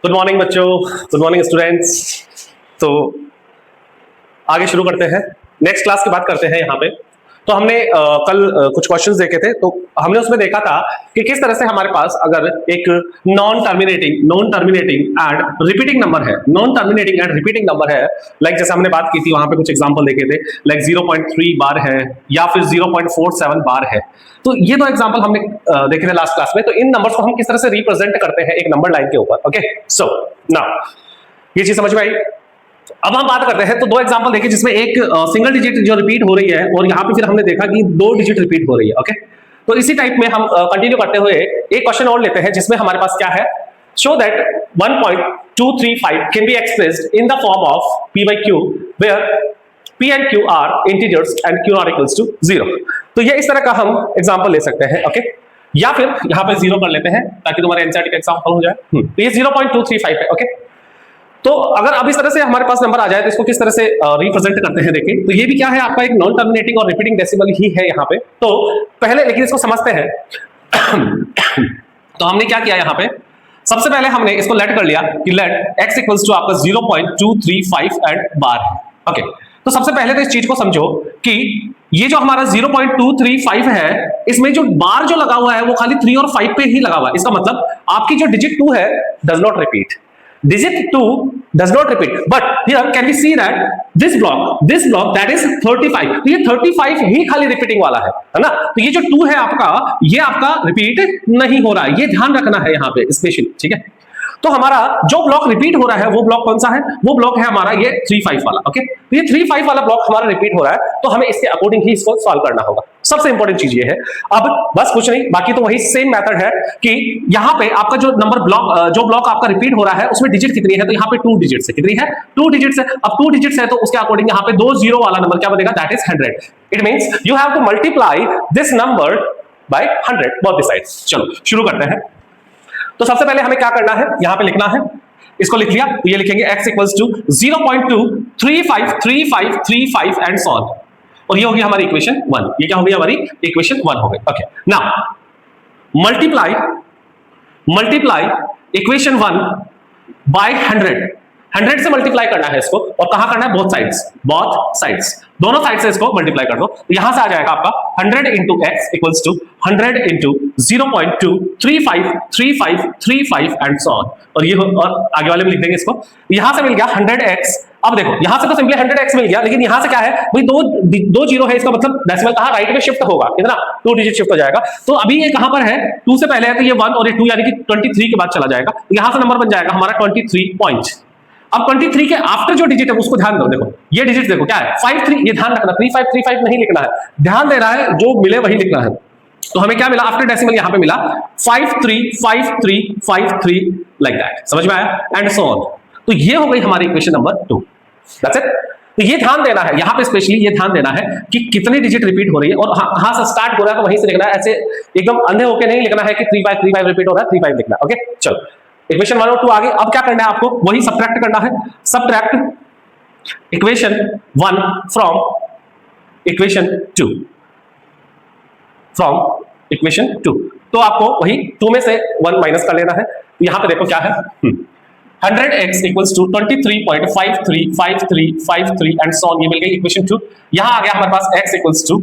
Good morning बच्चों, good morning students. तो आगे शुरू करते हैं, नेक्स्ट क्लास की बात करते हैं यहाँ पे। तो हमने कल कुछ क्वेश्चंस देखे थे, तो हमने उसमें देखा था कि किस तरह से हमारे पास अगर एक non terminating and repeating number है, non terminating and repeating number है, लाइक जैसे हमने बात की थी, वहां पे कुछ एग्जांपल देखे थे, लाइक 0.3 बार है या फिर 0.47 बार है। तो ये दो एग्जांपल हमने देखे थे लास्ट क्लास में। तो इन नंबर्स को हम किस तरह से रिप्रेजेंट करते हैं एक नंबर लाइन के ऊपर। ओके, सो नाउ ये चीज समझ में आई। अब हम बात करते हैं, तो दो एग्जांपल देखे जिसमें एक सिंगल डिजिट जो रिपीट हो रही है और यहाँ पे फिर हमने देखा कि दो डिजिट रिपीट हो रही है। ओके, तो इसी टाइप में हम कंटिन्यू करते हुए एक क्वेश्चन और लेते हैं जिसमें हमारे पास क्या है, show that 1.235 can be expressed in the form of p by q where p and q are integers and q not equals to 0। तो ये इस तरह का हम एग्जांपल ले सकते हैं। ओके, या फिर यहाँ पे 0 कर लेते हैं ताकि तुम्हारे एनसीईआरटी का एग्जांपल हो जाए। तो ये 0.235 है। ओके, तो अगर अब इस तरह से हमारे पास नंबर आ जाए तो इसको किस तरह से रिप्रेजेंट करते हैं देखिए। तो ये भी क्या है, आपका एक नॉन टर्मिनेटिंग और रिपीटिंग डेसिमल ही है यहाँ पे। तो पहले लेकिन इसको समझते हैं। तो हमने क्या किया यहाँ पे, सबसे पहले हमने इसको लेट कर लिया कि लेट x इक्वल्स टू आपका 0.235 एंड बार है। ओके, तो सबसे पहले तो इस चीज को समझो कि ये जो हमारा 0.235 है, इसमें जो बार जो लगा हुआ है वो खाली 3 और 5 पे ही लगा हुआ है। इसका मतलब आपकी जो डिजिट 2 है does not repeat, digit 2 does not repeat, but here can we see that this block that is 35, तो ये 35 ही खाली रिपीटिंग वाला है ना। तो ये जो 2 है आपका, ये आपका रिपीट नहीं हो रहा है, ये ध्यान रखना है यहाँ पे स्पेशली। ठीक है, तो हमारा जो ब्लॉक रिपीट हो रहा है वो ब्लॉक कौन सा है, वो ब्लॉक है हमारा ये 35 वाला। ओके, तो ये 35 वाला ब्लॉक हमारा रिपीट हो रहा है, तो हमें इसके अकॉर्डिंग ही इसको सॉल्व करना होगा। सबसे इंपॉर्टेंट चीज ये है। अब बस कुछ नहीं, बाकी तो वही सेम मेथड है कि यहाँ पे आपका जो नंबर ब्लॉक जो ब्लॉक आपका रिपीट हो रहा है उसमें डिजिट कितनी है, तो यहाँ पे 2 डिजिट्स है। कितनी है, 2 डिजिट्स है। अब 2 डिजिट्स है तो उसके अकॉर्डिंग यहाँ पे 2 जीरो वाला नंबर क्या बनेगा, that is 100। It means you have to multiply this number by 100 both the sides. चलो शुरू करते हैं। तो सबसे पहले हमें क्या करना है, यहाँ पे लिखना है, इसको लिख लिया तो ये लिखेंगे x equals to 0.2353535 and solve, और ये होगी हमारी इक्वेशन 1। ये क्या होगी, हमारी इक्वेशन 1 हो गई। Okay, now multiply equation 1 by 100 से मल्टीप्लाई करना है इसको, और कहां करना है, बोथ साइड्स, दोनों साइड से इसको मल्टीप्लाई कर दो। तो यहां से आ जाएगा आपका 100 into x equals to 100 into 0.2353535 and so on, और ये और आगे वाले में लिख देंगे इसको। यहां से मिल गया 100x। अब देखो यहां से तो सिंपली 100x मिल गया, लेकिन यहां से क्या है भाई, दो जीरो है, इसका मतलब डेसिमल कहां, राइट में शिफ्ट होगा, कितना, 2 डिजिट शिफ्ट हो जाएगा। तो अभी ये कहां पर है, 2 से पहले है तो ये 1 और ये 2, यानी कि 23 के बाद चला जाएगा। तो यहां से नंबर बन जाएगा हमारा 23 पॉइंट। अब 23 के आफ्टर जो डिजिट है उसको ध्यान दो, देखो ये डिजिट देखो क्या है, 53। ये ध्यान रखना, 3535 नहीं लिखना है, ध्यान देना है, जो मिले वही लिखना है। तो हमें क्या मिला आफ्टर डेसिमल, यहां पे मिला 535353 लाइक दैट। समझ में आया, एंड सो ऑन। तो ये हो गई हमारी इक्वेशन नंबर 2। That's it. तो ये ध्यान देना है, यहां पे स्पेशली ये ध्यान देना है कि कितनी डिजिट रिपीट हो रही है, और कहां से स्टार्ट हो रहा है तो वहीं से लिखना है। ऐसे एकदम अंधे होकर नहीं लिखना है कि 3535 रिपीट हो रहा है, 35 लिखना है। ओके, चलो इक्वेशन 1 और 2 आगे। अब क्या करना है आपको, वही सब्ट्रैक्ट करना है। Subtract equation 1 from equation 2, from equation 2। तो आपको वही 2 में से 1 माइनस कर लेना है। यहां पे देखो क्या है, 100x equals to 23.535353 and so on, ये मिल गई इक्वेशन 2। यहां आ गया हमारे पास x इक्वल्स टू,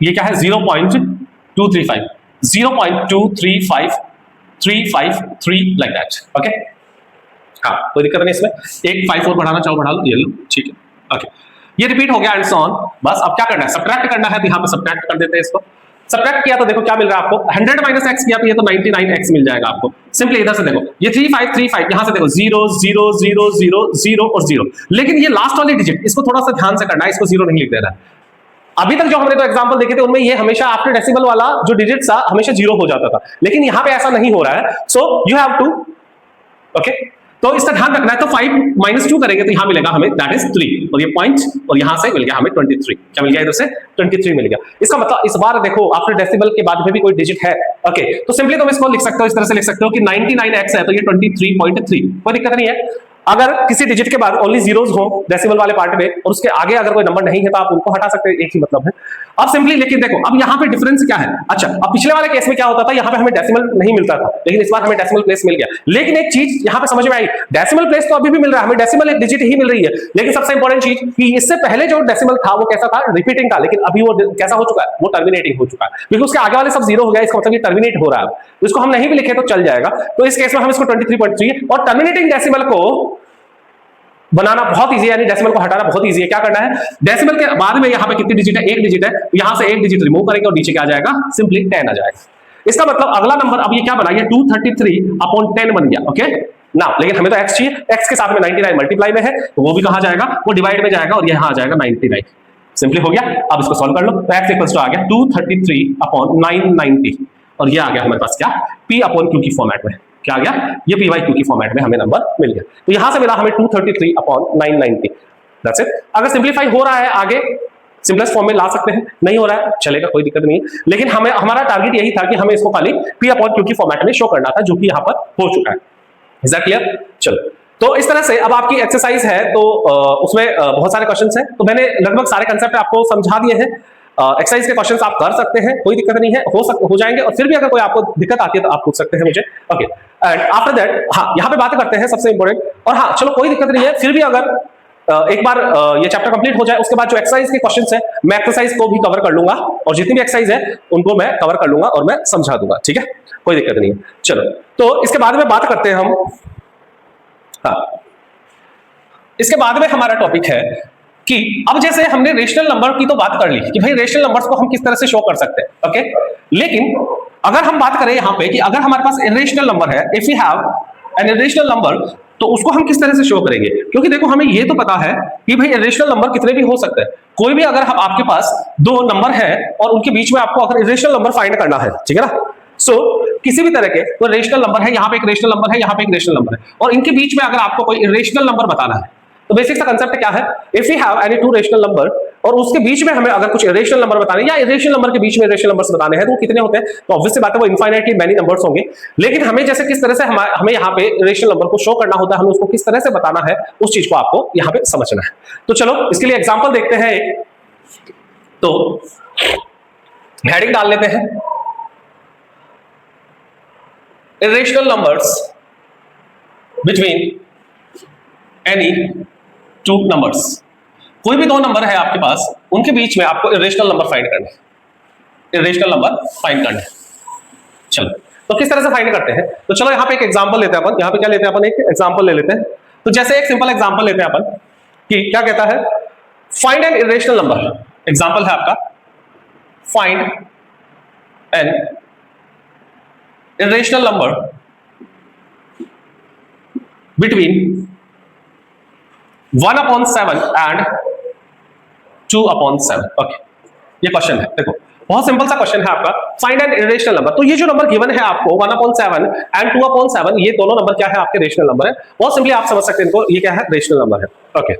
ये क्या है, 0.235 0.235353 लाइक दैट। ओके, हाँ कोई दिक्कत नहीं इसमें, एक 5 और बढ़ाना चाहो बढ़ा लो, ये लो, ठीक है। ओके, ये रिपीट हो गया एंड सो ऑन। बस अब क्या करना है, सब्ट्रैक्ट करना है, तो यहां पे सब्ट्रैक्ट कर देते हैं इसको। सब्ट्रैक्ट किया तो देखो क्या मिल रहा है आपको, 100 माइनस x किया तो ये तो 99x मिल जाएगा आपको। सिंपली इधर से देखो, ये 3535, यहां से देखो 0 0 0 0 0 और 0, लेकिन ये लास्ट वाली डिजिट इसको थोड़ा सा ध्यान से करना है, इसको 0 नहीं लिख देना है। अभी तक जो हमने तो एग्जांपल देखे थे उनमें ये हमेशा आफ्टर डेसिमल वाला जो डिजिट था हमेशा 0 हो जाता था, लेकिन यहां पे ऐसा नहीं हो रहा है। So you have to, okay, तो इसका ध्यान रखना है। तो 5 - 2 करेंगे तो यहां मिलेगा हमें दैट इज 3, और ये पॉइंट, और यहां से मिल गया हमें 23। क्या मिल गया, इधर से 23 मिल गया। इसका मतलब इस बार देखो आफ्टर डेसिमल के बाद में भी कोई डिजिट है। ओके, तो सिंपली तुम इसको लिख सकते हो, इस तरह से लिख सकते हो कि 99x है तो ये 23.3, कोई दिक्कत नहीं है। अगर किसी डिजिट के बाद ओनली जीरोस हो डेसिमल वाले पार्ट में और उसके आगे अगर कोई नंबर नहीं है तो आप उनको हटा सकते हैं, एक ही मतलब है। अब सिंपली लेकिन देखो अब यहाँ पे डिफरेंस क्या है। अच्छा, अब पिछले वाले केस में क्या होता था, यहाँ पे हमें डेसिमल नहीं मिलता था, लेकिन इस बार हमें डेसिमल प्लेस मिल गया। लेकिन एक चीज यहाँ पे समझ में आई, डेसिमल प्लेस तो अभी भी मिल रहा है हमें, डेसिमल एक डिजिट ही मिल रही है, लेकिन सबसे इंपॉर्टेंट चीज कि इससे पहले जो डेसिमल था वो कैसा था, रिपीटिंग था, लेकिन अभी वो कैसा हो चुका है, वो टर्मिनेटिंग हो चुका है, क्योंकि उसके आगे वाले सब जीरो हो गया, इसका मतलब ये टर्मिनेट हो रहा है। तो इसको हम नहीं भी लिखे तो चल जाएगा। तो इस केस में हम इसको 23.3 और टर्मिनेटिंग डेसिमल को बनाना बहुत इजी है, यानी डेसिमल को हटाना बहुत इजी है। क्या करना है, डेसिमल के बाद में यहाँ पे कितनी डिजिट है, एक डिजिट है, यहां से एक डिजिट रिमूव करेंगे और नीचे क्या आ जाएगा, सिंपली 10 आ जाएगा। इसका मतलब अगला नंबर अब ये क्या बना, ये 233/10 बन गया। ओके ना, लेकिन हमें तो x चाहिए, x के साथ में 99 मल्टीप्लाई में है तो वो भी कहां जाएगा, वो डिवाइड में जाएगा और यहां आ जाएगा 99। सिंपली हो गया। अब इसको सॉल्व कर लो, तो x इक्वल्स टू आ गया 233/990 और ये आ गया हमारे पास क्या, p/q की फॉर्मेट में। क्या आ गया, ये p/q की फॉर्मेट में हमें नंबर मिल गया। तो यहां से मिला हमें 233/990। That's it. अगर सिंपलीफाई हो रहा है आगे सिंपलेस्ट फॉर्म में ला सकते हैं, नहीं हो रहा है चलेगा, कोई दिक्कत नहीं है, लेकिन हमें हमारा टारगेट यही था कि हमें इसको खाली p/q की फॉर्मेट में शो करना था, जो कि यहां पर हो चुका है। Is that clear? चलो, तो इस तरह से अब आपकी एक्सरसाइज है, तो उसमें बहुत सारे क्वेश्चंस हैं, तो मैंने लगभग सारे कंसेप्ट आपको समझा दिए हैं। एक्सरसाइज के क्वेश्चंस आप कर सकते हैं, कोई दिक्कत नहीं है, हो जाएंगे, और फिर भी अगर कोई आपको दिक्कत आती है तो आप पूछ सकते हैं मुझे। ओके, एंड आफ्टर दैट हाँ यहाँ पे बात करते हैं सबसे इंपॉर्टेंट, और हाँ चलो कोई दिक्कत नहीं है, फिर भी अगर एक बार ये चैप्टर कंप्लीट हो जाए उसके बाद जो एक्सरसाइज के क्वेश्चंस है मैं एक्सरसाइज को भी कवर कर लूंगा, और जितनी भी एक्सरसाइज है उनको मैं कवर कर लूंगा और मैं समझा दूंगा, ठीक है, कोई दिक्कत नहीं है। चलो, तो इसके बाद में बात करते हैं हम, हाँ इसके बाद में हमारा टॉपिक है कि अब जैसे हमने रेशनल नंबर की तो बात कर ली कि भाई रेशनल नंबर्स को हम किस तरह से शो कर सकते हैं। ओके, लेकिन अगर हम बात करें यहां पे कि अगर हमारे पास इरेशनल नंबर है, if we have an irrational number, तो उसको हम किस तरह से शो करेंगे, क्योंकि देखो हमें ये तो पता है कि भाई इरेशनल नंबर कितने भी हो सकते हैं, कोई भी अगर हम आपके पास दो नंबर है और उनके बीच में आपको अगर इरेशनल नंबर फाइंड करना है, ठीक है ना, सो किसी भी तरह के कोई रेशनल नंबर है, यहाँ पे एक रेशनल नंबर है, यहाँ पे एक रेशनल नंबर है, और इनके बीच में अगर आपको कोई इरेशनल नंबर बताना है, तो बेसिक सा कंसेप्ट क्या है, if we have any two rational number और उसके बीच में हमें अगर कुछ इरेशनल नंबर बताने या इरेशनल नंबर के बीच में इरेशनल नंबर्स बताने हैं तो वो कितने होते हैं, तो ऑब्वियस सी बात है वो इनफाइनाइटली मेनी नंबर्स होंगे, लेकिन हमें जैसे किस तरह से हमें यहाँ पे इरेशनल नंबर को शो करना होता है, हमें उसको किस तरह से बताना है, उस चीज को आपको यहाँ पे समझना है। तो चलो इसके लिए एग्जाम्पल देखते हैं एक, तो हेडिंग डाल लेते हैं, irrational numbers between any two numbers। कोई भी दो नंबर है आपके पास, उनके बीच में आपको इरेशनल नंबर फाइंड करना है, इरेशनल नंबर फाइंड करना है। चलो, तो किस तरह से फाइंड करते हैं, तो चलो यहाँ पे एक एग्जांपल लेते हैं अपन, यहाँ पे क्या लेते हैं अपन, एक एग्जांपल ले लेते हैं। तो जैसे एक सिंपल एग्जांपल लेते हैं अपन कि क्या कहता है, find an irrational number, example है आपका find an irrational number between 1/7 and 2/7। Okay, ये क्वेश्चन है, देखो बहुत सिंपल सा क्वेश्चन है आपका, फाइंड एन इरेशनल नंबर। तो ये जो नंबर गिवन है आपको 1/7 एंड 2/7, ये दोनों नंबर क्या है, आपके रेशनल नंबर है। बहुत सिंपली आप समझ सकते हैं इनको, ये क्या है, रेशनल नंबर है। ओके,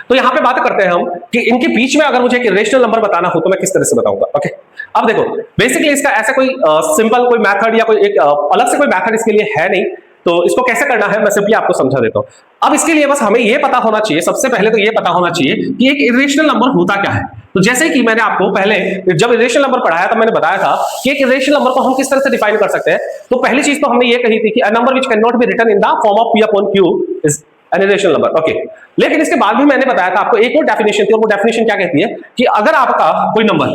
तो यहां पे बात करते हैं हम कि इनके बीच में अगर मुझे एक इरेशनल नंबर बताना हो तो मैं किस तरह से बताऊंगा। ओके, अब देखो बेसिकली इसका ऐसा कोई सिंपल कोई मेथड या कोई एक अलग से कोई मेथड इसके लिए है नहीं, तो इसको कैसे करना है मैं सिंपली आपको समझा देता हूं। अब इसके लिए बस हमें ये पता होना चाहिए, सबसे पहले तो ये पता होना चाहिए कि एक इरेशनल नंबर होता क्या है। तो जैसे कि मैंने आपको पहले जब इरेशनल नंबर पढ़ाया था मैंने बताया था कि एक इरेशनल नंबर को हम किस तरह से डिफाइन कर सकते हैं। तो पहली चीज तो हमने ये कही थी कि a number which can not be written in the form of p/q is an irrational number. Okay, लेकिन इसके बाद भी मैंने बताया था आपको एक और डेफिनेशन थी, और वो डेफिनेशन क्या कहती है कि अगर आपका कोई नंबर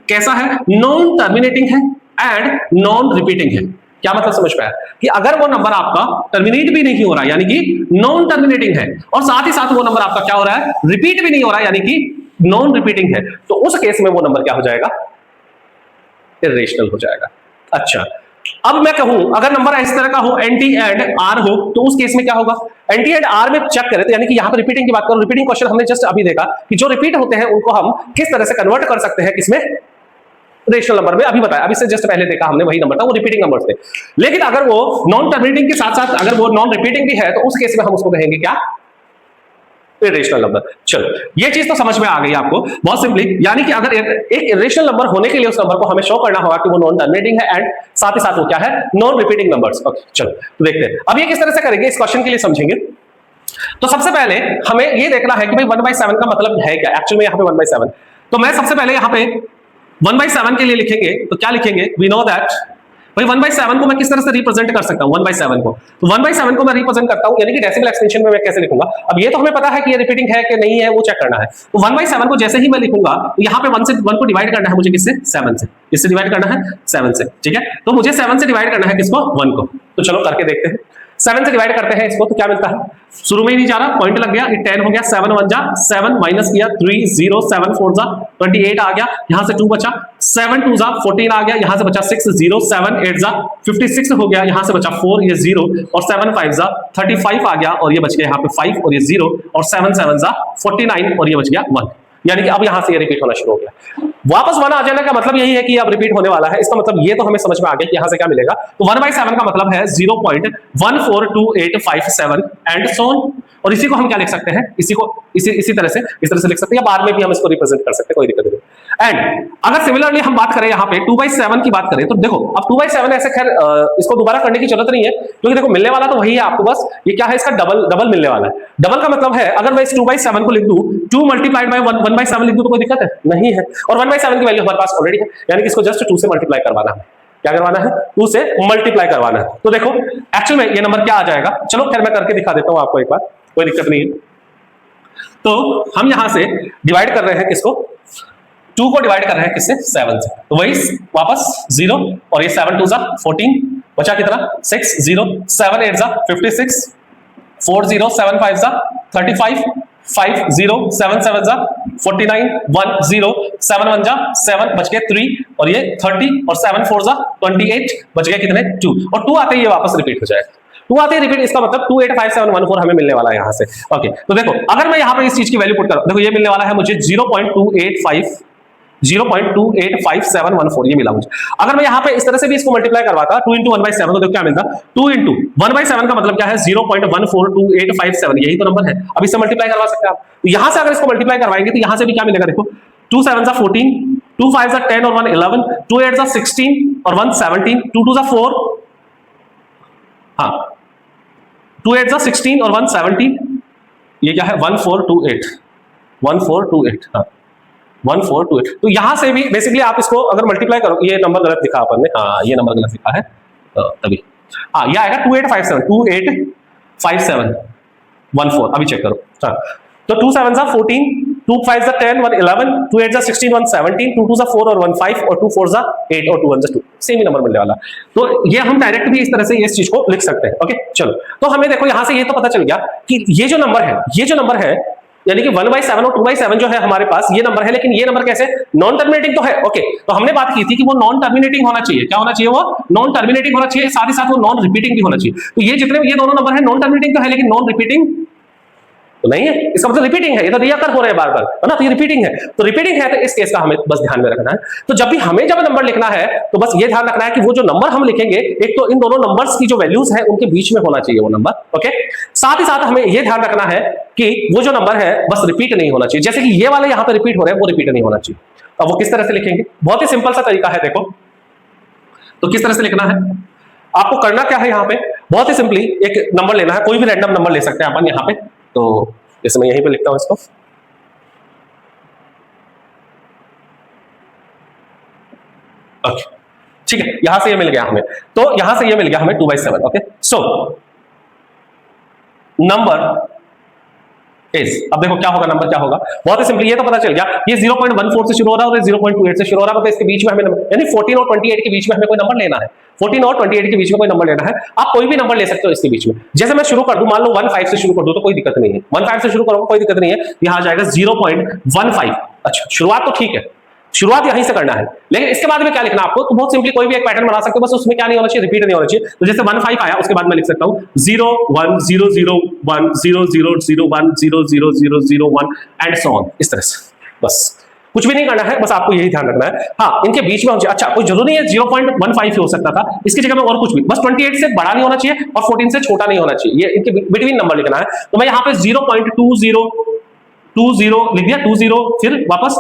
कैसा है, नॉन टर्मिनेटिंग है एंड नॉन रिपीटिंग है। क्या मतलब समझ पाया, कि अगर वो नंबर आपका टर्मिनेट भी नहीं हो रहा है यानी कि नॉन टर्मिनेटिंग है, और साथ ही साथ वो नंबर आपका क्या हो रहा है, रिपीट भी नहीं हो रहा है यानी कि नॉन रिपीटिंग है, तो उस केस में वो नंबर क्या हो जाएगा, इरेशनल हो जाएगा। अच्छा, अब मैं कहूं अगर नंबर इस तरह का हो, एंटी एंड आर हो, तो उस केस में क्या होगा, एंटी एंड आर में चेक करें तो यानी कि यहां पर रिपीटिंग की बात करो, रिपीटिंग क्वेश्चन हमने जस्ट अभी देखा कि जो रिपीट होते हैं उनको हम किस तरह से कन्वर्ट कर सकते हैं, किसमें, रेशनल नंबर में। अभी बताया, अभी से जस्ट पहले देखा हमने, वही नंबर था, वो रिपीटिंग नंबर्स थे। लेकिन अगर वो नॉन टर्मिनेटिंग के साथ साथ अगर वो नॉन रिपीटिंग भी है तो उस केस में हम उसको कहेंगे क्या, इरेशनल नंबर। चलो ये चीज तो समझ में आ गई आपको बहुत सिंपली, यानी कि अगर एक इरेशनल नंबर होने के लिए उस नंबर को हमें शो करना होगा कि वो नॉन टर्मिनेटिंग है एंड साथ ही साथ वो क्या है, नॉन रिपीटिंग नंबर्स। ओके चलो तो देखते हैं अब ये किस तरह से करेंगे, इस क्वेश्चन के लिए समझेंगे। तो सबसे पहले हमें ये देखना है कि भाई 1/7 का मतलब है क्या, एक्चुअल में यहाँ पे 1/7। तो मैं सबसे पहले यहाँ पे 1/7 के लिए लिखेंगे तो क्या लिखेंगे, वी नो दैट भाई 1/7 को मैं किस तरह से रिप्रेजेंट कर सकता हूं 1/7 को, तो 1/7 को मैं रिप्रेजेंट करता हूं यानी कि डेसिमल एक्सटेंशन में मैं कैसे लिखूंगा। अब ये तो हमें पता है कि ये रिपीटिंग है कि नहीं है वो चेक करना है। तो 1/7 को जैसे ही मैं लिखूंगा तो यहाँ पे 1 से 1 को डिवाइड करना है मुझे, किससे, 7 से। किससे डिवाइड करना है, 7 से, ठीक है। तो मुझे 7 से डिवाइड करना है किसको, 1 को। तो चलो करके देखते हैं। 7 से डिवाइड करते हैं इसको तो क्या मिलता है, शुरू में ही नहीं जा रहा, पॉइंट लग गया, ये 10 हो गया, 7 1 जा 7 माइनस किया 3 0 7 4 जा 28 आ गया, यहां से 2 बचा, 7 2 जा 14 आ गया, यहां से बचा 6 0 7 8 जा 56 हो गया, यहां से बचा 4 ये 0 और 7 5 जा 35 आ गया और ये बच गया यहाँ पे 5 और ये 0 और 7 7 जा 49 और ये बच गया 1। यानी कि अब यहां से ये रिपीट होना शुरू हो गया। वापस 1 आ जाने का मतलब यही है कि अब रिपीट होने वाला है, इसका मतलब ये तो हमें समझ में आ गया कि यहां से क्या मिलेगा। तो 1/7 का मतलब है 0.142857 एंड सो ऑन। और इसी को हम क्या लिख सकते हैं, इसी को इसी तरह से लिख सकते हैं, या बाद में भी हम इसको रिप्रेजेंट कर सकते हैं, कोई दिक्कत नहीं। एंड अगर सिमिलरली हम बात करें यहाँ पे 2/7 की बात करें तो देखो अब 2/7 ऐसे खैर इसको दोबारा करने की जरूरत नहीं है, क्योंकि देखो मिलने वाला तो वही है आपको, बस ये क्या है, इसका डबल मिलने वाला है। डबल का मतलब है अगर मैं इस 2/7 को लिख दूं 2 मल्टीप्लाइड बाय 1/7 लिख दूं तो कोई दिक्कत है नहीं है, और 1/7 की वैल्यू हमारे पास ऑलरेडी है, यानी कि इसको जस्ट 2 से मल्टीप्लाई करवाना है। क्या करवाना है, 2 से मल्टीप्लाई करवाना है। तो देखो एक्चुअल में ये नंबर क्या आ जाएगा, चलो खैर मैं करके दिखा देता हूं आपको एक बार, कोई दिक्कत नहीं है। तो हम यहां से डिवाइड कर रहे हैं किसको, 2 को डिवाइड कर रहे हैं किससे, 7 से। तो वही वापस 0 और ये 7 2 जा 14 बचा कितना 6 0 7 8 जा 56 4 0 7 5 जा 35 5 0 7 7 जा 49 1 0 7 1 जा 7 बच गए 3 और ये 30 और 7 4 जा 28 बच गए कितने 2 और 2 आते ही ये वापस रिपीट हो जाएगा। 2 आते ही रिपीट, इसका मतलब 285714 हमें मिलने वाला है यहां से। ओके तो देखो अगर मैं यहां पे इस चीज की वैल्यू पुट करूं, देखो ये मिलने वाला है मुझे 0.285 ये मिला मुझे। अगर मैं यहां पे इस तरह से भी इसको मल्टीप्लाई करवाता 2 into 1/7 तो देखो क्या मिलता, 2 into 1/7 का मतलब क्या है 0.142857, यही तो नंबर है। अब इससे मल्टीप्लाई करवा सकते हैं आप, तो यहां से अगर इसको मल्टीप्लाई करवाएंगे तो यहां से भी क्या मिलेगा, देखो 2 7 जा 14 2 5 जा 10 और 1 11 2 8 जा 16 और 1 17 2 2 जा 4 हाँ 2 8 जा 16 और 1 17, ये क्या है 1428 हाँ 1428। तो यहां से भी बेसिकली आप इसको अगर मल्टीप्लाई करो, ये नंबर गलत लिखा अपन ने, हाँ ये नंबर गलत लिखा है तभी, हाँ ये आएगा 2857 अभी चेक करो। हाँ तो 2 7 जा 14 2 5 जा 10 1 11 2 8 जा 16 1 17 2 2 जा 4 और 1 5 और 2 4 जा 8 और 2 1 जा 2, सेम ही नंबर मिलने वाला। तो ये हम डायरेक्ट भी इस तरह से इस चीज को लिख सकते हैं। ओके चलो तो हमें देखो यहां से ये तो पता चल गया कि ये जो नंबर है यानी कि 1/7 और 2/7 जो है हमारे पास ये नंबर है, लेकिन ये नंबर कैसे, नॉन टर्मिनेटिंग तो है। ओके तो हमने बात की थी कि वो नॉन टर्मिनेटिंग होना चाहिए, क्या होना चाहिए, वो नॉन टर्मिनेटिंग होना चाहिए, साथ ही साथ वो नॉन रिपीटिंग भी होना चाहिए। तो ये जितने ये दोनों नंबर है नॉन टर्मिनेटिंग तो है लेकिन नॉन रिपीटिंग तो नहीं है, इसका मतलब रिपीटिंग है, ये तो रियाकर हो रहे हैं बार बार है ना, तो ये रिपीटिंग है। तो रिपीटिंग है तो इस केस का हमें बस ध्यान में रखना है। तो जब भी हमें जब नंबर लिखना है तो बस ये ध्यान रखना है कि वो जो नंबर हम लिखेंगे एक तो इन दोनों नंबर्स की जो वैल्यूज है उनके बीच में होना चाहिए वो नंबर। ओके साथ ही साथ हमें ये ध्यान रखना है कि वो जो नंबर है बस रिपीट नहीं होना चाहिए, जैसे कि ये वाले यहां पर रिपीट हो रहे हैं वो रिपीट नहीं होना चाहिए। अब वो किस तरह से लिखेंगे, बहुत ही सिंपल सा तरीका है, देखो तो किस तरह से लिखना है, आपको करना क्या है, यहाँ पे बहुत ही सिंपली एक नंबर लेना है, कोई भी रैंडम नंबर ले सकते हैं अपन यहाँ पे। तो जैसे मैं यहीं पे लिखता हूं इसको, ओके ठीक है, यहां से ये मिल गया हमें, तो यहां से ये मिल गया हमें 2/7। ओके सो नंबर इज, अब देखो क्या होगा, नंबर क्या होगा, बहुत ही सिंपली ये तो पता चल गया, ये 0.14 से शुरू हो रहा है और 0.28 से शुरू हो रहा है, मतलब इसके बीच में हमें यानी 14 और 28 के बीच में हमें कोई नंबर लेना है, 14 और 28 के बीच में कोई नंबर लेना है। आप कोई भी नंबर ले सकते हो इसके बीच में, जैसे मैं शुरू कर दूं, मान लो 15 से शुरू कर दूं तो कोई दिक्कत नहीं है, 15 से शुरू करूंगा कोई दिक्कत नहीं है, यहां आ जाएगा 0.15। अच्छा शुरुआत तो ठीक है, शुरुआत यहीं से करना है, लेकिन इसके बाद में क्या लिखना आपको, तो बहुत सिंपली कोई भी एक पैटर्न बना सकते हो, बस उसमें क्या नहीं होना चाहिए, रिपीट नहीं होना चाहिए। तो जैसे 15 आया उसके बाद मैं लिख सकता हूं 0 1 0 0 1 0 0 0 1 0 0 0 0 1 एंड सो ऑन, इस तरह से, बस कुछ भी नहीं करना है, बस आपको यही ध्यान रखना है। हाँ इनके बीच में अच्छा कोई जरूरी नहीं है 0.15 ही हो सकता था, इसकी जगह में और कुछ भी, बस 28 से बड़ा नहीं होना चाहिए और 14 से छोटा नहीं होना चाहिए, ये इनके बिटवीन नंबर लिखना है। तो मैं यहाँ पे 0.20 20 लिख दिया, 20 फिर वापस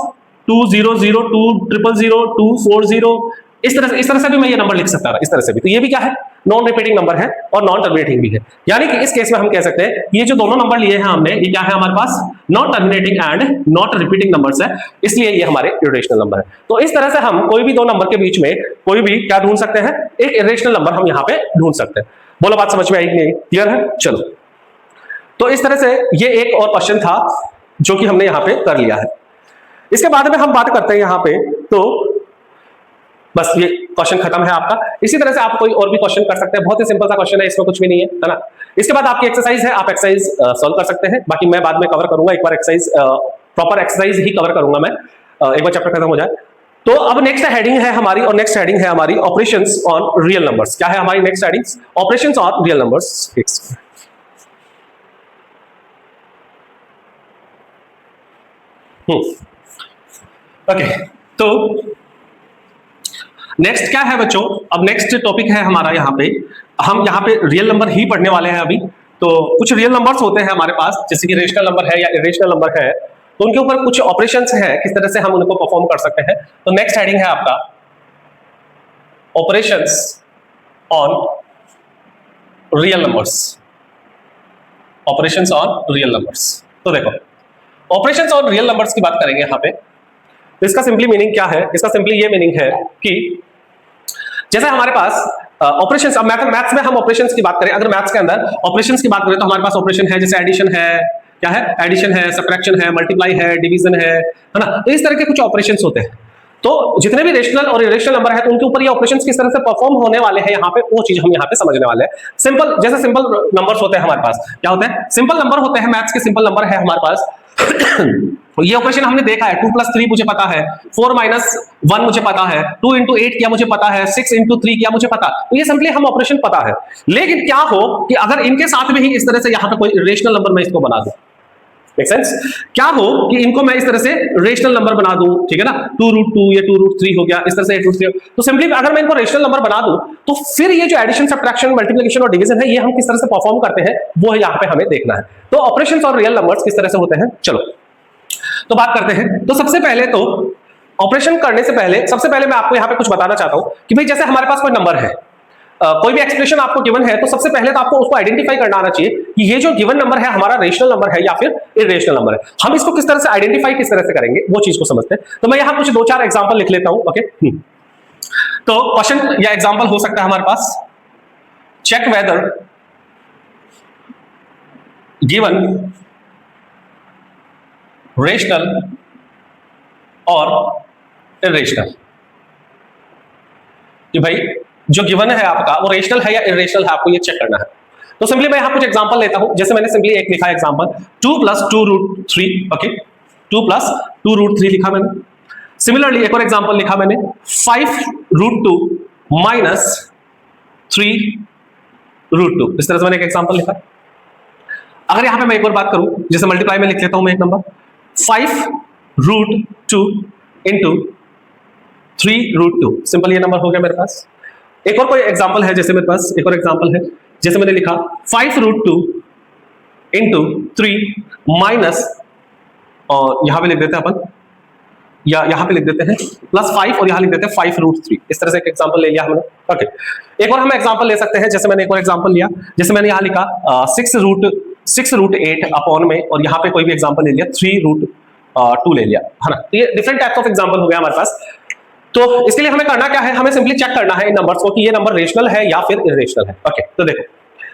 200 200 240, इस तरह से भी मैं ये नंबर लिख सकता था, इस तरह से भी। तो ये भी क्या है, नॉन रिपीटिंग नंबर है और नॉन टर्मिनेटिंग भी है। यानी कि इस केस में हम कह सकते हैं ये जो दोनों नंबर लिए हैं हमने, ये क्या है हमारे पास, non terminating and not repeating numbers है, इसलिए ये हमारे इरेशनल नंबर है। तो इस तरह से हम कोई भी दो नंबर के बीच में कोई भी क्या ढूंढ सकते हैं, एक इरेशनल नंबर हम यहाँ पे ढूंढ सकते हैं। बोलो बात समझ में आई नहीं, क्लियर है? चलो, तो इस तरह से ये एक और क्वेश्चन था जो कि हमने यहाँ पे कर लिया है। इसके बाद में हम बात करते हैं यहाँ पे, तो बस ये क्वेश्चन खत्म है आपका। इसी तरह से आप कोई और भी क्वेश्चन कर सकते हैं, बहुत ही सिंपल सा क्वेश्चन है, इसमें कुछ भी नहीं है ना। इसके बाद आपकी एक्सरसाइज है, आप एक्सरसाइज सॉल्व कर सकते हैं, बाकी मैं बाद में कवर करूंगा, एक बार एक्सरसाइज प्रॉपर एक्सरसाइज ही कवर करूंगा मैं, एक बार चैप्टर खत्म हो जाए। तो अब नेक्स्ट हेडिंग है हमारी, और नेक्स्ट हेडिंग है हमारी ऑपरेशंस ऑन रियल नंबर्स। क्या है हमारी next heading? Operations on real numbers. Okay, तो नेक्स्ट क्या है बच्चों, अब नेक्स्ट टॉपिक है हमारा, यहाँ पे हम यहाँ पे रियल नंबर ही पढ़ने वाले हैं अभी। तो कुछ रियल नंबर्स होते हैं हमारे पास, जैसे कि रेशनल नंबर है या इरेशनल नंबर है, तो उनके ऊपर कुछ ऑपरेशंस है, किस तरह से हम उनको परफॉर्म कर सकते हैं। तो नेक्स्ट हेडिंग है आपका operations on real numbers. Operations on real numbers, तो देखो ऑपरेशंस ऑन रियल नंबर्स की बात करेंगे यहाँ पे। तो इसका सिंपली मीनिंग क्या है? इसका सिंपली ये मीनिंग है कि जैसे हमारे पास ऑपरेशंस, अब मैथ्स में हम ऑपरेशंस की बात करें, अगर मैथ्स के अंदर ऑपरेशंस की बात करें तो हमारे पास ऑपरेशन है, जैसे एडिशन है, क्या है, एडिशन है, सब्ट्रैक्शन है, मल्टीप्लाई है, डिवीजन है ना। तो इस तरह के कुछ ऑपरेशंस होते हैं। तो जितने भी रेशनल और इरेशनल नंबर है, तो उनके ऊपर ये ऑपरेशंस किस तरह से परफॉर्म होने वाले हैं, यहाँ पे वो चीज हम यहाँ पे समझने वाले हैं। सिंपल, जैसे सिंपल नंबर्स होते हैं हमारे पास, क्या होते हैं, सिंपल नंबर होते हैं, मैथ्स के सिंपल नंबर है हमारे पास। ये ऑपरेशन हमने देखा है, 2 + 3 मुझे पता है, 4 - 1 मुझे पता है, 2 × 8 किया मुझे पता है, 6 × 3 किया मुझे पता, तो ये सिंपली हम ऑपरेशन पता है। लेकिन क्या हो कि अगर इनके साथ में ही इस तरह से यहाँ पे कोई रेशनल नंबर मैं इसको बना दूं, मेक सेंस? क्या हो कि इनको मैं इस तरह से रेशनल नंबर बना दूं, ठीक है ना, 2√2 ये 2√3 हो गया, इस तरह से 8√3, तो सिंपली अगर मैं इनको रेशनल नंबर बना दूं, तो फिर ये जो एडिशन, सब्ट्रैक्शन, मल्टीप्लिकेशन और डिवीजन है, ये हम किस तरह से परफॉर्म करते हैं, वो यहाँ पे हमें देखना है। तो ऑपरेशंस और रियल नंबर्स किस तरह से होते हैं, चलो तो बात करते हैं। तो सबसे पहले तो ऑपरेशन करने से पहले, सबसे पहले मैं आपको यहाँ पे कुछ बताना चाहता हूं कि भाई जैसे हमारे पास कोई नंबर है, कोई भी एक्सप्रेशन आपको गिवन है, तो सबसे पहले तो आपको उसको आइडेंटिफाई करना आना चाहिए कि ये जो गिवन नंबर है हमारा रेशनल नंबर है या फिर इरेशनल नंबर है। हम इसको किस तरह से आइडेंटिफाई, किस तरह से करेंगे, वो चीज को समझते हैं। तो मैं यहाँ कुछ 2-4 एग्जांपल लिख लेता हूं। ओके, तो क्वेश्चन या एग्जांपल हो सकता है हमारे पास, चेक वेदर गिवन रेशनल और इरेशनल, कि भाई जो गिवन है आपका वो रेशनल है या इरेशनल है, आपको ये चेक करना है। तो सिंपली मैं यहां कुछ एग्जांपल लेता हूं, जैसे मैंने सिंपली एक लिखा एग्जांपल 2 + 2√3, ओके, 2 + 2√3 लिखा मैंने। सिमिलरली एक और एग्जांपल लिखा मैंने 5√2 - 3√2, इस तरह से मैंने एक एग्जांपल लिखा। अगर यहां पे मैं एक और बात करूं, जैसे मल्टीप्लाई में लिख लेता हूं मैं एक नंबर 5√2 × 3√2, सिंपल ये नंबर हो गया मेरे पास। एक और कोई एग्जांपल है, जैसे मेरे पास एक और एग्जांपल है, जैसे मैंने लिखा 5√2 × 3 और यहां पे लिख देते हैं अपन, या यहां पे लिख देते हैं +5 और यहां लिख देते हैं 5√3, इस तरह से एक एग्जांपल ले लिया हमने। ओके, एक और हम एग्जांपल ले सकते हैं, जैसे मैंने एक और एग्जांपल लिया, जैसे मैंने यहां लिखा 6√8 अपॉन में, और यहां पे कोई भी एग्जांपल ले लिया 3√2 ले लिया, है ना। तो ये डिफरेंट टाइप्स ऑफ एग्जांपल हो गया हमारे पास। तो इसके लिए हमें करना क्या है, हमें सिंपली चेक करना है इन नंबर्स को कि ये नंबर रेशनल है या फिर इरेशनल है। ओके, तो देखो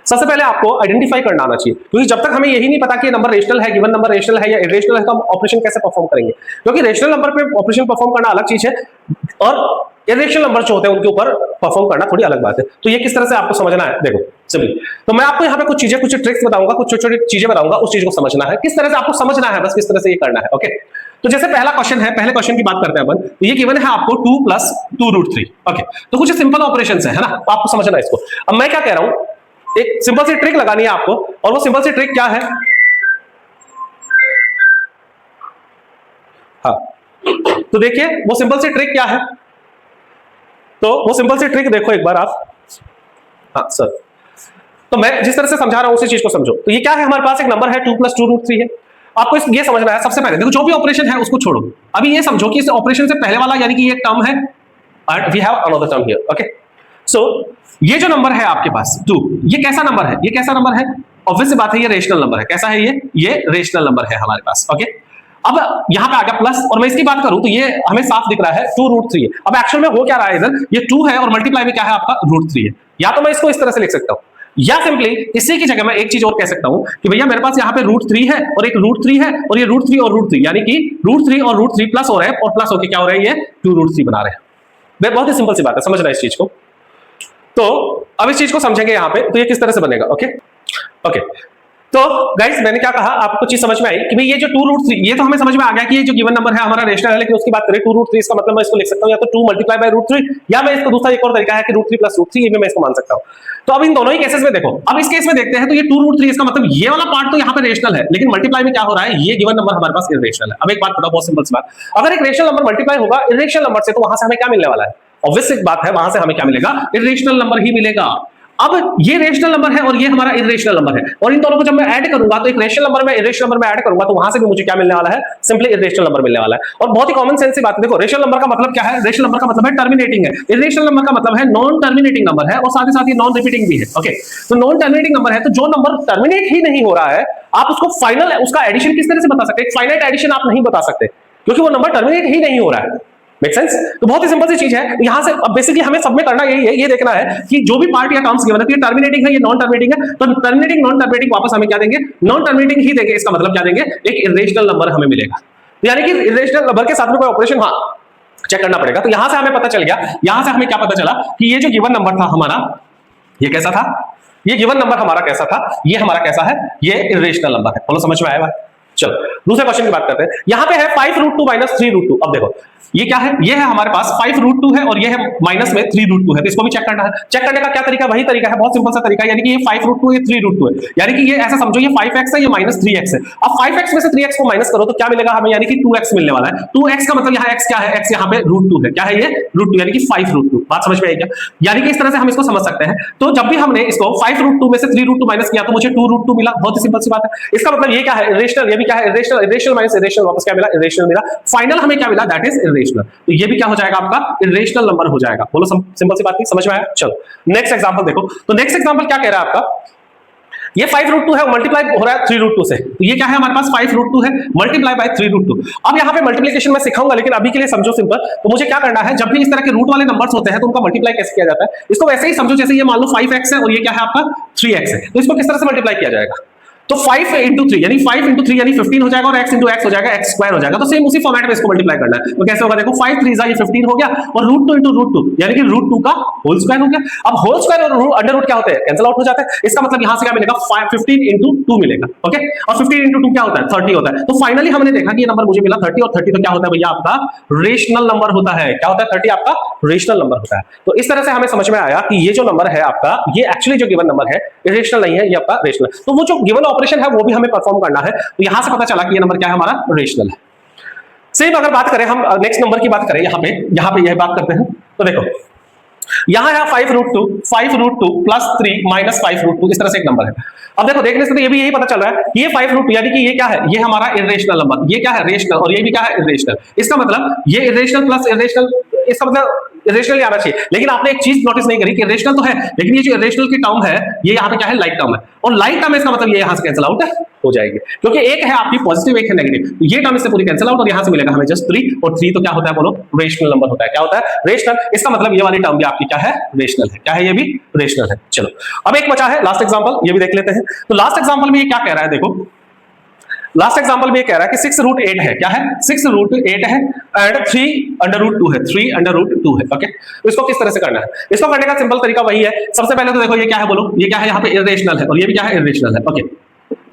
सबसे पहले आपको आइडेंटिफाई करना आना चाहिए, क्योंकि जब तक हमें यही नहीं पता कि ये नंबर रेशनल है, गिवन नंबर रेशनल है या इरेशनल है, तो हम ऑपरेशन कैसे परफॉर्म करेंगे, क्योंकि रेशनल नंबर पे ऑपरेशन परफॉर्म करना अलग चीज है और इरेशनल नंबर जो होते हैं उनके ऊपर परफॉर्म करना थोड़ी अलग बात है। तो ये किस तरह से आपको समझना है, देखो सिंपली, तो मैं आपको यहाँ पे कुछ चीजें, कुछ ट्रिक्स बताऊंगा, कुछ छोटी छोटी चीजें बताऊंगा, उस चीज को समझना है, किस तरह से आपको समझना है, बस किस तरह से ये करना है। ओके, तो जैसे पहला क्वेश्चन है, पहले क्वेश्चन की बात करते हैं अपन। ये गिवन है आपको 2 + 2√3, ओके, तो कुछ सिंपल ऑपरेशंस है ना, तो आपको समझना है इसको। अब मैं क्या कह रहा हूं, एक सिंपल सी ट्रिक लगानी है आपको, और वो सिंपल सी ट्रिक क्या है, हाँ, तो देखिए वो सिंपल सी ट्रिक क्या है, तो वो सिंपल सी ट्रिक देखो एक बार आप, हाँ सर, तो मैं जिस तरह से समझा रहा हूं उसी चीज को समझो। तो ये क्या है, हमारे पास एक नंबर है 2 + 2√3 है, आपको ये समझना है सबसे पहले देखो, जो भी ऑपरेशन है उसको छोड़ो, अभी ये समझो कि इस ऑपरेशन से पहले वाला यानी कि ये टर्म है and we have another term here. Okay, so ये जो नंबर है आपके पास 2, ये कैसा नंबर है? ये कैसा नंबर है? ऑब्वियस बात है, ये रेशनल नंबर है। कैसा है ये रेशनल नंबर है हमारे पास। ओके, अब यहां पे आ गया प्लस, और मैं इसकी बात करूं तो ये हमें साफ दिख रहा है 2√3 है। अब एक्चुअल में हो क्या रहा है इधर, ये 2 है और मल्टीप्लाई में क्या है आपका √3 है। या तो मैं इसको इस तरह से लिख सकता हूं, या सिंपली इसी की जगह मैं एक चीज और कह सकता हूं कि भैया मेरे पास यहाँ पे √3 है और एक √3 है और ये √3 और √3, यानी कि √3 और √3 प्लस हो रहे हैं और प्लस होके क्या हो रहा है, ये 2√3 बना रहे हैं। बहुत ही सिंपल सी बात है, समझना इस चीज को। तो अब इस चीज को समझेंगे यहां पे, तो ये किस तरह से बनेगा। ओके ओके, तो गाइस मैंने क्या कहा, आपको चीज समझ में आई कि भाई ये जो 2√3, ये तो हमें समझ में आ गया कि ये जो गिवन नंबर है हमारा रेशनल है, लेकिन उसकी बात करें 2√3, इसका मतलब मैं इसको लिख सकता हूं या तो 2 मल्टीप्लाई बाय √3, या मैं इसको दूसरा एक और तरीका है कि √3 प्लस √3, ये भी मैं इसको मान सकता हूं। तो अब इन दोनों ही केसेस में देखो, अब इस केस में देखते हैं तो ये 2√3, इसका मतलब ये वाला पार्ट तो यहाँ पे रेशनल है, लेकिन मल्टीप्लाई में क्या हो रहा है, ये गिवन नंबर हमारे पास इरेशनल है। अब एक बात बताओ, बहुत सिंपल सी बात, अगर एक रेशनल नंबर मल्टीप्लाई होगा इरेशनल नंबर से, तो वहां से हमें क्या मिलने वाला है? ऑब्वियस एक बात है, वहां से हमें क्या मिलेगा? इरेशनल नंबर ही मिलेगा। अब ये रेशनल नंबर है और ये हमारा इरेशनल नंबर है, और इन दोनों को जब मैं ऐड करूंगा तो एक रेशनल नंबर में इरेशनल नंबर में ऐड करूंगा तो वहां से भी मुझे क्या मिलने वाला है? सिंपली इरेशनल नंबर मिलने वाला है। और बहुत ही कॉमन सेंस की बात है, देखो रेशनल नंबर का मतलब क्या है? रेशनल नंबर का मतलब है टर्मिनेटिंग है, इरेशनल नंबर का मतलब है नॉन टर्मिनेटिंग नंबर है, और साथ ही साथ ये नॉन रिपीटिंग भी है। ओके, तो नॉन टर्मिनेटिंग नंबर है तो जो नंबर टर्मिनेट ही नहीं हो रहा है, आप उसको फाइनल, उसका एडिशन किस तरह से बता सकते हैं? फाइनाइट एडिशन आप नहीं बता सकते, क्योंकि वो नंबर टर्मिनेट ही नहीं हो रहा है। Make sense? तो बहुत ही सिंपल सी चीज है। यहां से अब बेसिकली हमें सब में करना यही है, ये देखना है कि जो भी पार्ट या टर्म्स गिवन है, ये टर्मिनेटिंग है, ये नॉन टर्मिनेटिंग है, तो टर्मिनेटिंग नॉन टर्मिनेटिंग वापस हमें क्या देंगे? नॉन टर्मिनेटिंग ही देंगे। इसका मतलब क्या देंगे? एक इरेशनल नंबर हमें मिलेगा, यानी कि इरेशनल नंबर के साथ में कोई ऑपरेशन हाँ चेक करना पड़ेगा। तो यहां से हमें पता चल गया, यहां से हमें क्या पता चला कि ये जो गिवन नंबर था हमारा, ये कैसा था? ये गिवन नंबर हमारा कैसा था? ये हमारा कैसा है? ये इरेशनल नंबर है। बोलो समझ में आया? चलो दूसरे क्वेश्चन की बात करते हैं। यहां पे है 5√2 माइनस 3√2। अब देखो ये क्या है? ये है हमारे पास 5√2 है और ये है माइनस में 3√2 है, तो इसको भी चेक करना है। चेक करने का क्या तरीका? वही तरीका है, बहुत सिंपल सा तरीका है, यानी कि ये 5√2 ये 3√2 है, यानी कि ये ऐसा समझो ये 5x है, ये माइनस 3x है। अब 5x में से 3x को माइनस करो तो क्या मिलेगा हमें? यानी कि 2x मिलने वाला है। 2x का मतलब यहाँ x क्या है? x यहाँ पे √2 है। क्या है ये? √2, यानी कि 5√2। बात समझ में आई क्या? यानी कि इस तरह से हम इसको समझ सकते हैं। तो जब भी हमने इसको 5√2 में से 3√2 माइनस किया तो मुझे 2√2 मिला। बहुत ही सिंपल सी बात है। इसका मतलब ये क्या है? इरेशनल। ये भी क्या है? इरेशनल। इरेशनल माइनस इरेशनल वापस क्या मिला? इरेशनल मिला। फाइनल हमें क्या मिला? That is irrational. तो ये भी क्या हो जाएगा? आपका इरेशनल नंबर हो जाएगा। बोलो सिंपल सी बात थी, समझ में आया? चलो नेक्स्ट एग्जांपल देखो। तो नेक्स्ट एग्जांपल क्या कह रहा है आपका? ये 5√2 है, मल्टीप्लाई हो रहा है 3√2 से, तो ये क्या है हमारे पास? 5√2 है मल्टीप्लाई बाय 3√2। अब यहाँ पे मल्टीप्लिकेशन मैं सिखाऊंगा, लेकिन अभी के लिए समझो सिंपल। तो मुझे क्या करना है, जब भी इस तरह के रूट वाले नंबर्स होते हैं तो उनका मल्टीप्लाई कैसे किया जाता है? इसको वैसे ही समझो जैसे ये मान लो 5x है और ये क्या है आपका 3x है, तो इसको किस तरह से मल्टीप्लाई किया जाएगा? तो 5 into 3 यानी 5 into 3 यानी 15 हो जाएगा, और x into x हो जाएगा, x स्क्वायर हो जाएगा। तो सेम उसी फॉर्मेट में इसको मल्टीप्लाई करना है। तो कैसे होगा? देखो 5 3 ये 15 हो गया, और √2 into √2 यानी कि √2 का होल स्क्वायर हो गया। अब होल स्क्वायर और अंडर रूट क्या होते हैं? कैंसिल आउट हो जाते हैं। इसका मतलब यहां से क्या मिलेगा? 15 into 2 मिलेगा। ओके, और 15 into 2 क्या होता है? 30 होता है। तो फाइनली हमने देखा कि ये नंबर मुझे मिला 30, और 30 तो क्या होता है भैया? आपका रेशनल नंबर होता है। क्या होता है? 30 आपका रेशनल नंबर होता है। तो इस तरह से हमें समझ में आया कि ये जो नंबर है आपका, ये एक्चुअली जो गिवन नंबर है इरेशनल नहीं है, ये आपका रेशनल। तो वो जो गिवन ऑपरेशन है वो भी हमें परफॉर्म करना है। तो यहां से पता चला कि ये नंबर क्या है? हमारा रेशनल है। सेम अगर बात करें हम नेक्स्ट नंबर की बात करें, यहां पे यह बात करते हैं। तो देखो यहां है 5√2 प्लस 3 माइनस 5√2, इस तरह से एक नंबर है। अब देखो देखने से तो ये भी यही पता चल रहा है कि ये 5√2 यानी कि ये क्या है? ये हमारा इरेशनल नंबर, ये क्या है? रेशनल, और ये भी क्या है? इरेशनल। इसका मतलब ये इरेशनल प्लस इरेशनल, इसका मतलब इरेशनल आना चाहिए। लेकिन आपने एक चीज नोटिस नहीं करी कि इरेशनल तो है, लेकिन ये जो इरेशनल की टर्म है ये यहाँ पे क्या है? लाइक टर्म है, और लाइक टर्म इसका मतलब ये यहाँ से कैंसिल आउट हो जाएगी, क्योंकि एक है आपकी पॉजिटिव, एक है नेगेटिव। तो ये टर्म इससे पूरी कैंसिल आउट, और यहाँ से मिलेगा हमें जस्ट 3, और 3 तो क्या होता है? बोलो रेशनल नंबर होता है। क्या होता है? रेशनल। इसका मतलब ये वाली टर्म भी आपकी क्या है? रेशनल है। क्या है? ये भी रेशनल है। चलो अब एक बचा है लास्ट एग्जांपल, ये भी देख लेते हैं। तो लास्ट एग्जांपल में ये क्या कह रहा है? देखो लास्ट एग्जांपल में ये कह रहा है कि 6√8 है। क्या है? 6√8 है एंड 3√2 है, 3√2 है। ओके, तो इसको किस तरह से करना है? इसको करने का सिंपल तरीका वही है। सबसे पहले तो देखो ये क्या है? बोलो ये क्या है? यहाँ पे इरेशनल है, और ये भी क्या है? इरेशनल है। ओके,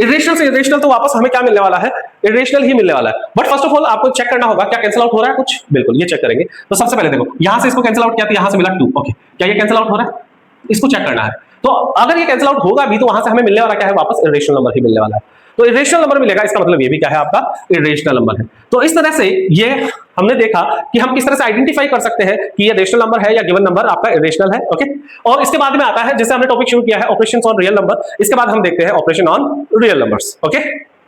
इरेशनल से इरेशनल तो वापस हमें क्या मिलने वाला है? इरेशनल ही मिलने वाला है। बट फर्स्ट ऑफ ऑल आपको चेक करना होगा क्या कैंसिल आउट हो रहा है कुछ? बिल्कुल, ये चेक करेंगे। तो सबसे पहले देखो यहां से इसको कैंसिल आउट किया तो यहां से मिला 2। ओके, क्या ये कैंसिल आउट हो रहा है? इसको चेक करना है। तो अगर ये कैंसिल आउट होगा भी तो वहां से हमें मिलने वाला क्या है? वापस इरेशनल नंबर ही मिलने वाला है। तो इरेशनल नंबर मिलेगा, इसका मतलब ये भी क्या है? आपका इरेशनल नंबर है। तो इस तरह से ये हमने देखा कि हम किस तरह से आइडेंटिफाई कर सकते हैं कि ये रेशनल नंबर है या गिवन नंबर आपका इरेशनल है। ओके, और इसके बाद में आता है जैसे हमने टॉपिक शुरू किया है ऑपरेशंस ऑन रियल नंबर, इसके बाद हम देखते हैं operation on real numbers. Okay.